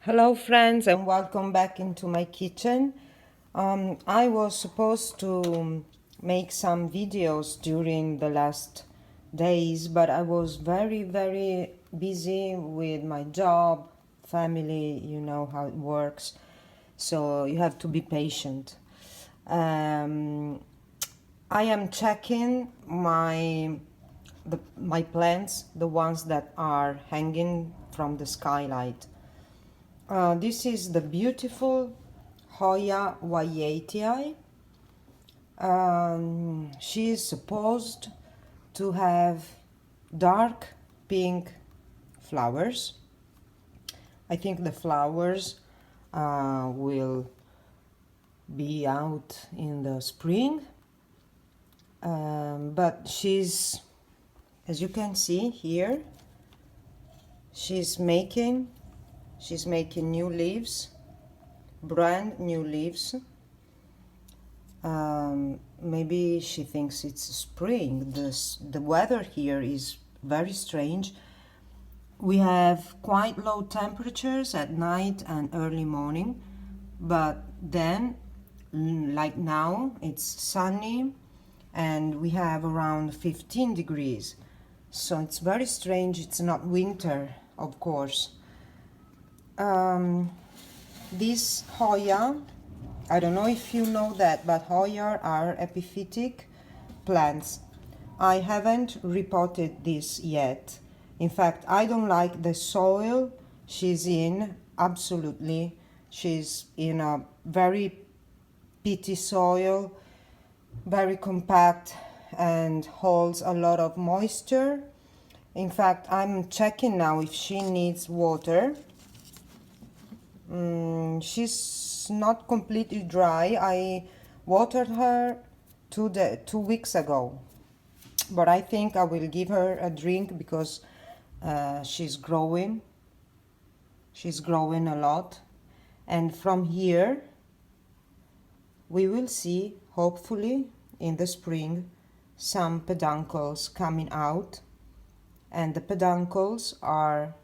Hello friends and welcome back into my kitchen. I was supposed to make some videos during the last days, but I was very busy with my job, family, you know how it works, so you have to be patient. Um, I am checking my plants, the ones that are hanging from the skylight. This is the beautiful Hoya Waiatii. She is supposed to have dark pink flowers. I think the flowers will be out in the spring, but she's, as you can see here, she's making new leaves, brand new leaves. Maybe she thinks it's spring. The weather here is very strange. We have quite low temperatures at night and early morning, but then, like now, it's sunny and we have around 15 degrees. So it's very strange. It's not winter, of course. This Hoya, I don't know if you know that, but Hoya are epiphytic plants. I haven't repotted this yet. In fact, I don't like the soil she's in, absolutely. She's in a very peaty soil, very compact and holds a lot of moisture. In fact, I'm checking now if she needs water. She's not completely dry. I watered her 2 weeks ago, but I think I will give her a drink because she's growing a lot, and from here we will see, hopefully in the spring, some peduncles coming out, and the peduncles are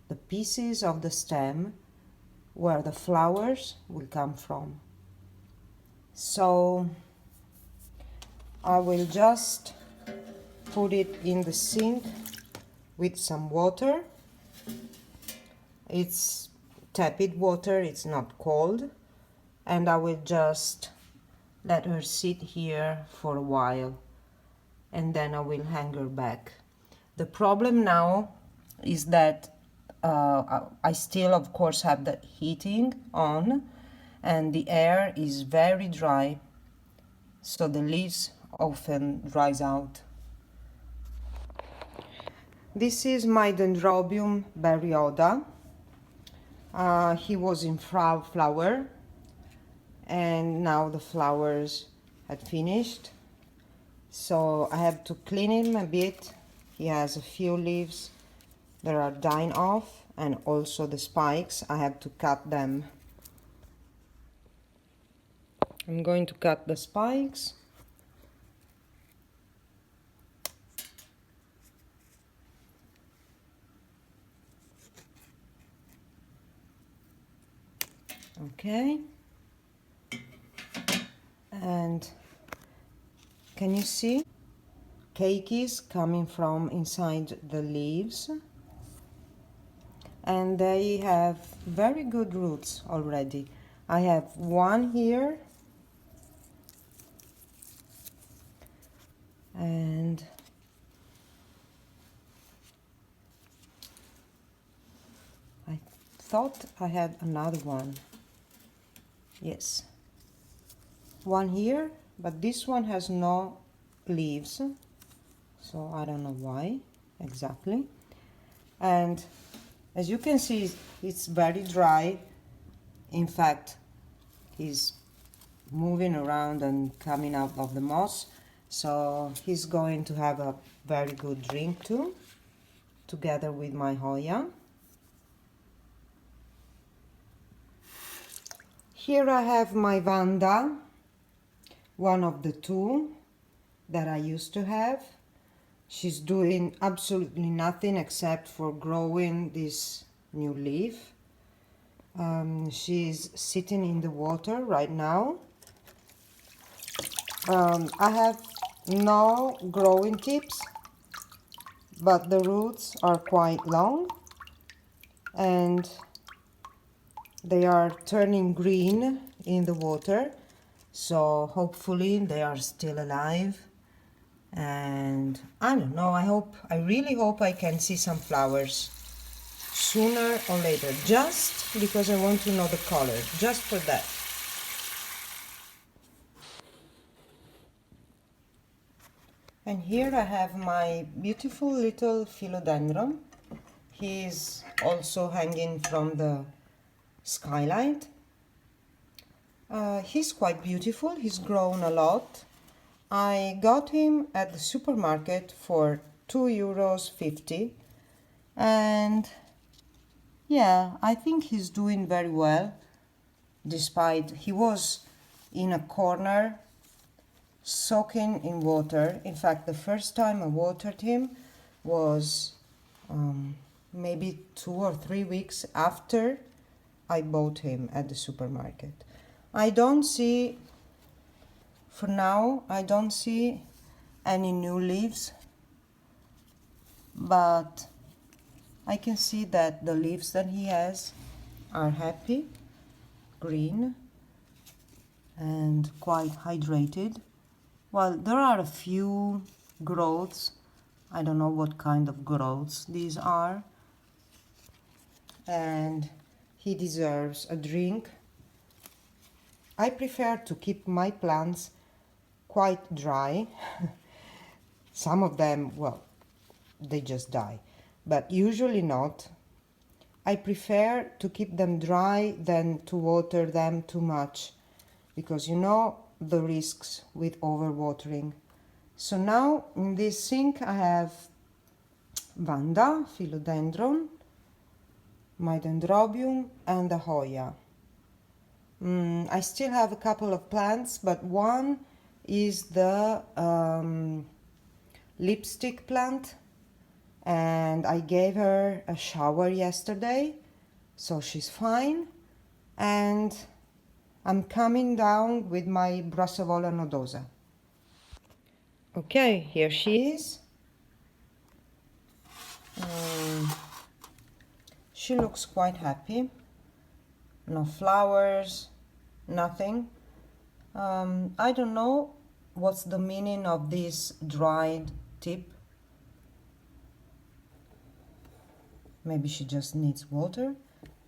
the pieces of the stem where the flowers will come from. So I will just put it in the sink with some water. It's tepid water, it's not cold, and I will just let her sit here for a while and then I will hang her back. The problem now is that I still, of course, have the heating on and the air is very dry, so the leaves often dries out. This is my Dendrobium baryoda. He was in flower and now the flowers had finished, so I have to clean him a bit. He has a few leaves that are dying off, and also the spikes, I have to cut them. I'm going to cut the spikes. Okay. And can you see cakeys coming from inside the leaves? And they have very good roots already. I have one here, and I thought I had another one. Yes, one here, but this one has no leaves, so I don't know why exactly. And as you can see, it's very dry. In fact, he's moving around and coming out of the moss, so he's going to have a very good drink too, together with my Hoya. Here I have my Vanda, one of the two that I used to have. She's doing absolutely nothing except for growing this new leaf. She's sitting in the water right now. I have no growing tips, but the roots are quite long and they are turning green in the water, so hopefully they are still alive. And I don't know, I really hope I can see some flowers sooner or later, just because I want to know the color, just for that. And here I have my beautiful little philodendron. He's also hanging from the skylight. He's quite beautiful, he's grown a lot. I got him at the supermarket for €2.50, and yeah, I think he's doing very well, despite he was in a corner soaking in water. In fact, the first time I watered him was maybe 2 or 3 weeks after I bought him at the supermarket. I don't see, for now, I don't see any new leaves, but I can see that the leaves that he has are happy, green, and quite hydrated. Well, there are a few growths. I don't know what kind of growths these are. And he deserves a drink. I prefer to keep my plants quite dry. Some of them, well, they just die, but usually not. I prefer to keep them dry than to water them too much, because you know the risks with overwatering. So now in this sink I have Vanda, philodendron, my dendrobium, and the Hoya. I still have a couple of plants, but one is the lipstick plant, and I gave her a shower yesterday, so she's fine. And I'm coming down with my Brassavola nodosa. Okay, here she is. She looks quite happy. No flowers, nothing. I don't know what's the meaning of this dried tip. Maybe she just needs water,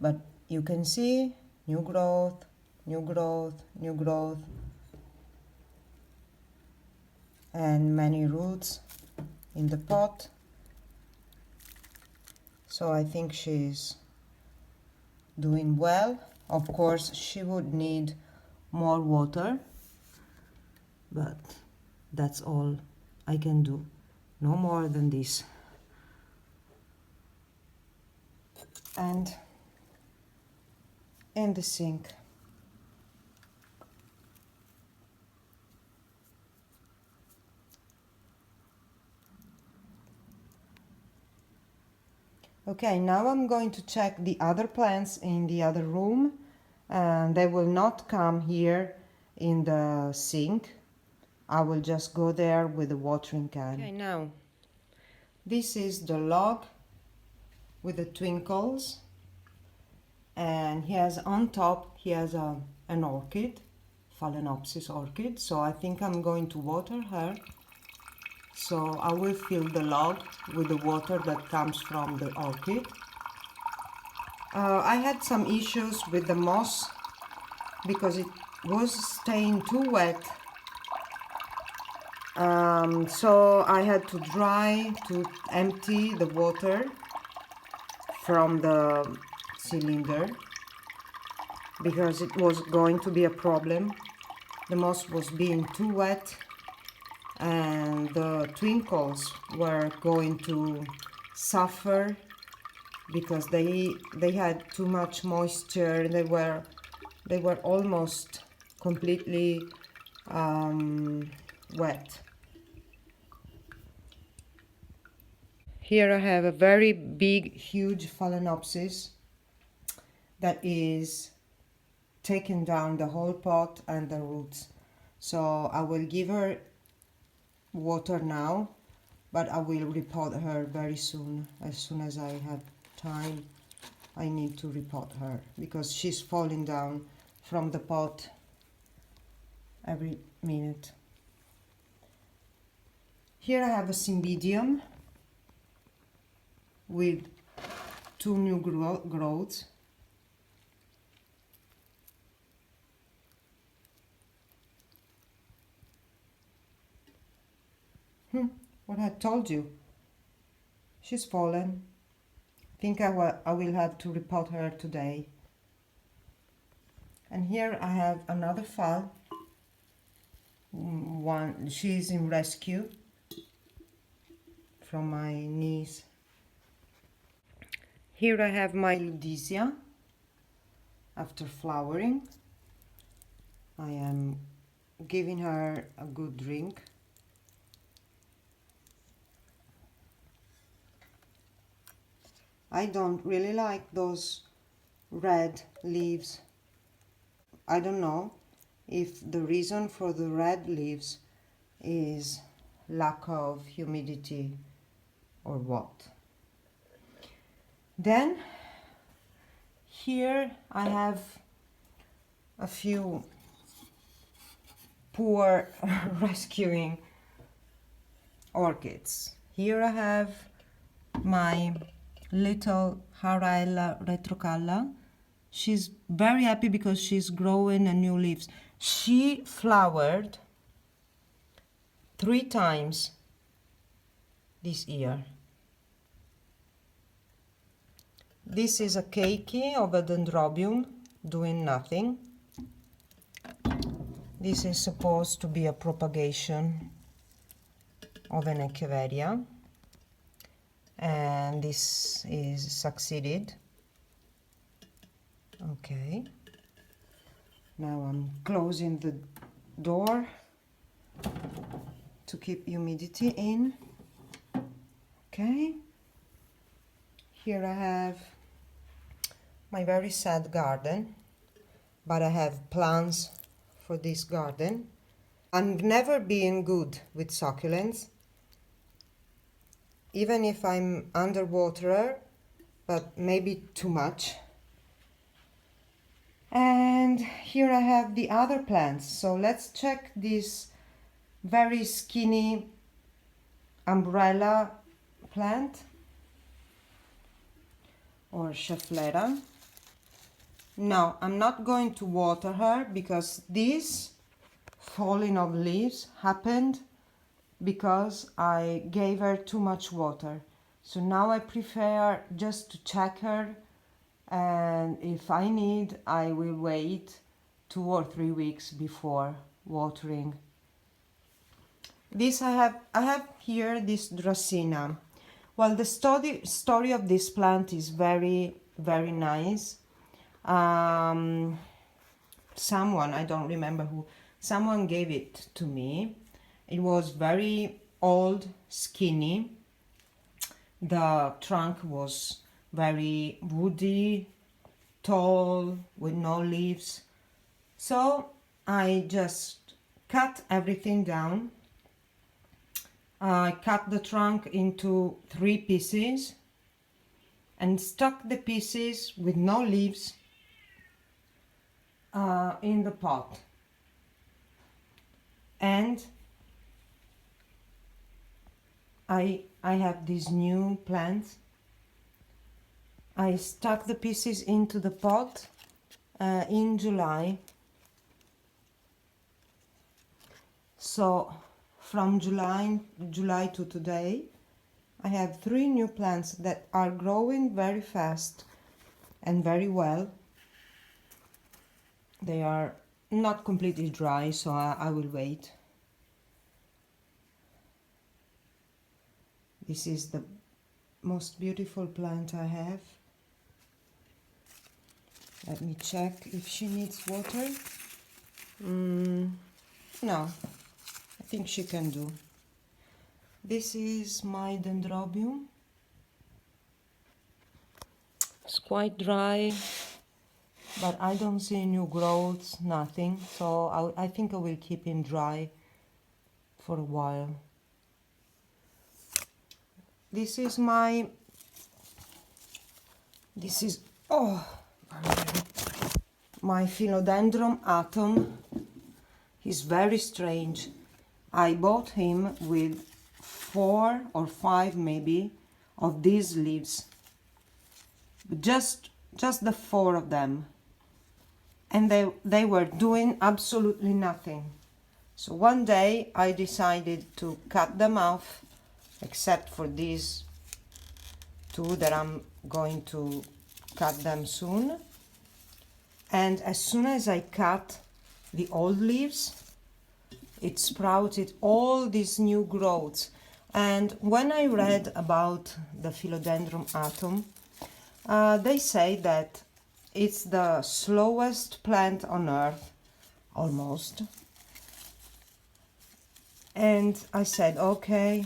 but you can see new growth, new growth, new growth, and many roots in the pot. So I think she's doing well. Of course, she would need more water, but that's all I can do. No more than this. And in the sink. Okay, now I'm going to check the other plants in the other room, and they will not come here in the sink. I will just go there with a watering can. Okay, now this is the log with the twinkles, and he has on top, he has an orchid, Phalaenopsis orchid, so I think I'm going to water her. So I will fill the log with the water that comes from the orchid. I had some issues with the moss because it was staying too wet. So I had to empty the water from the cylinder because it was going to be a problem. The moss was being too wet and the twinkles were going to suffer because they had too much moisture. They were almost completely wet. Here I have a very big, huge Phalaenopsis that is taking down the whole pot and the roots. So I will give her water now, but I will repot her very soon. As soon as I have time, I need to repot her because she's falling down from the pot every minute. Here I have a cymbidium with 2 new growths. What I told you. She's fallen. Think I will have to repot her today. And here I have another phal. She's in rescue from my niece. Here I have my Ludisia after flowering. I am giving her a good drink. I don't really like those red leaves. I don't know if the reason for the red leaves is lack of humidity or what. Then here I have a few poor rescuing orchids. Here I have my little Harella retrocalla. She's very happy because she's growing new leaves. She flowered 3 times this year. This is a keiki of a dendrobium doing nothing. This is supposed to be a propagation of an echeveria, and this is succeeded. Okay, now I'm closing the door to keep humidity in. Okay, here I have my very sad garden, but I have plans for this garden. I've never been good with succulents, even if I'm underwater, but maybe too much. And here I have the other plants. So let's check this very skinny umbrella plant or Schefflera. No, I'm not going to water her because this falling of leaves happened because I gave her too much water. So now I prefer just to check her, and if I need, I will wait 2 or 3 weeks before watering. This I have here this Dracaena. Well, the story of this plant is very, very nice. Someone, I don't remember who, someone gave it to me. It was very old, skinny. The trunk was very woody, tall, with no leaves. So I just cut everything down. I cut the trunk into 3 pieces and stuck the pieces with no leaves in the pot. And I have these new plants. I stuck the pieces into the pot in July. So from July to today, I have 3 new plants that are growing very fast and very well. They are not completely dry, so I will wait. This is the most beautiful plant I have. Let me check if she needs water. No, I think she can do. This is my dendrobium. It's quite dry. but I don't see new growths, nothing. So I think I will keep him dry for a while. This is oh, my philodendron atom. He's very strange. I bought him with 4 or 5 maybe of these leaves, just the 4 of them, and they were doing absolutely nothing. So one day I decided to cut them off, except for these 2 that I'm going to cut them soon. And as soon as I cut the old leaves, it sprouted all these new growths. And when I read about the philodendron atom, they say that it's the slowest plant on earth, almost. And I said, okay,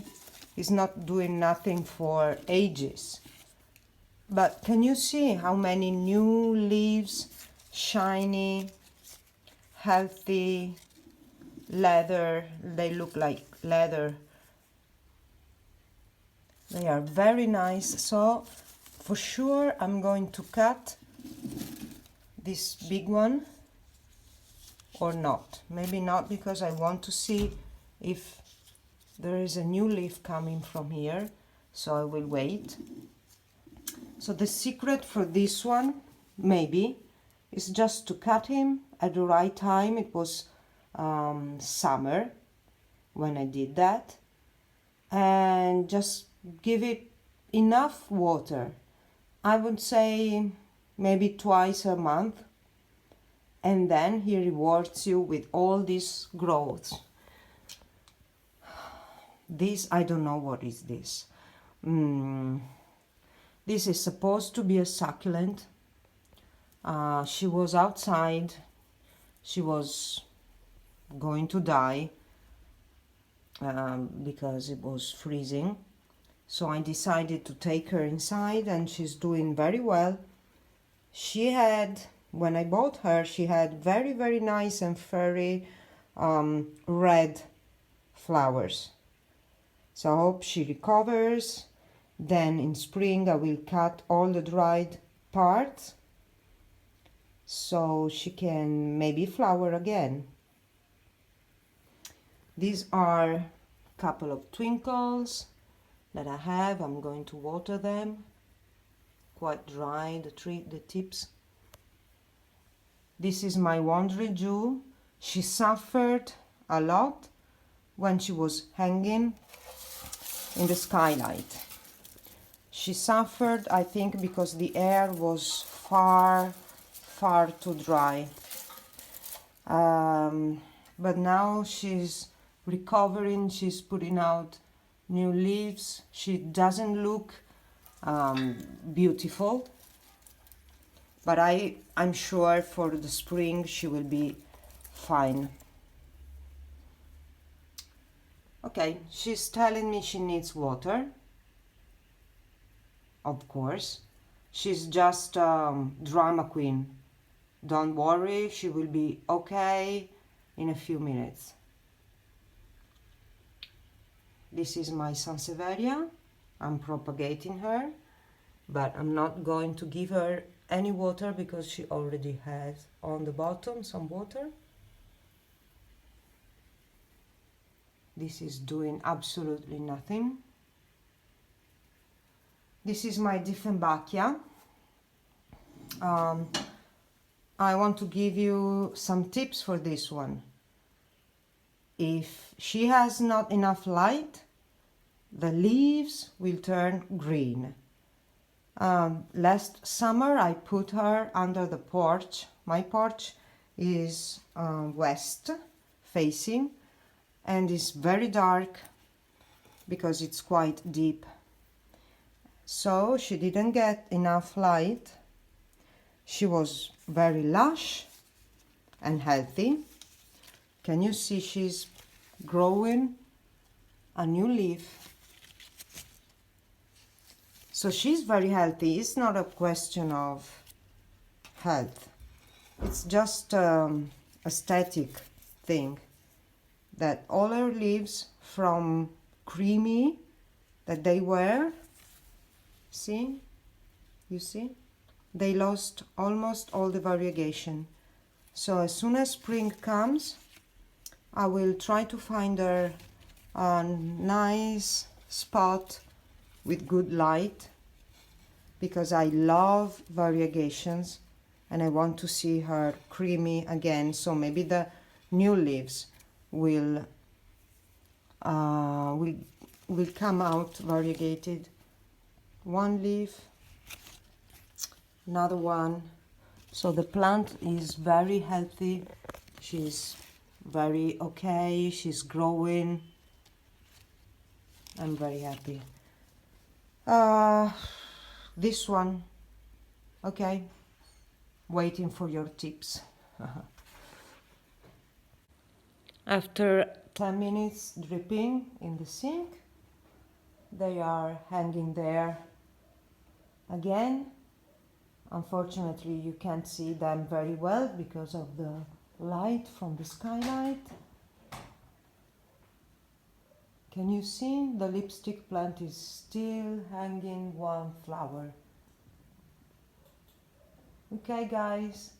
it's not doing nothing for ages. But can you see how many new leaves, shiny, healthy, leather, they look like leather. They are very nice. So for sure I'm going to cut this big one, or not. Maybe not, because I want to see if there is a new leaf coming from here, so I will wait. So the secret for this one, maybe, is just to cut him at the right time. It was summer when I did that, and just give it enough water. I would say maybe twice a month, and then he rewards you with all these growths. This, I don't know what is this. This is supposed to be a succulent. She was outside. She was going to die because it was freezing. So I decided to take her inside, and she's doing very well. She had, when I bought her, she had very, very nice and furry red flowers. So I hope she recovers. Then in spring I will cut all the dried parts so she can maybe flower again. These are a couple of twinkles that I have. I'm going to water them. Quite dry, the tips. This is my wandering Jew. She suffered a lot when she was hanging in the skylight. She suffered, I think, because the air was far too dry. But now she's recovering. She's putting out new leaves. She doesn't look beautiful, but I'm sure for the spring she will be fine. Okay, she's telling me she needs water. Of course, she's just drama queen. Don't worry, she will be okay in a few minutes. This is my Sansevieria. I'm propagating her, but I'm not going to give her any water because she already has on the bottom some water. This is doing absolutely nothing. This is my Dieffenbachia. I want to give you some tips for this one. If she has not enough light, the leaves will turn green. Last summer I put her under the porch. My porch is west facing and is very dark because it's quite deep. So she didn't get enough light. She was very lush and healthy. Can you see she's growing a new leaf? So she's very healthy. It's not a question of health. It's just aesthetic thing, that all her leaves from creamy that they were, see, you see, they lost almost all the variegation. So as soon as spring comes, I will try to find her a nice spot with good light, because I love variegations and I want to see her creamy again. So maybe the new leaves will come out variegated. One leaf, another one. So the plant is very healthy. She's very okay. She's growing. I'm very happy. This one, okay, waiting for your tips. After 10 minutes dripping in the sink, they are hanging there again. Unfortunately, you can't see them very well because of the light from the skylight. Can you see? The lipstick plant is still hanging one flower. Okay, guys,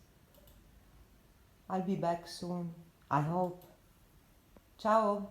I'll be back soon, I hope. Ciao!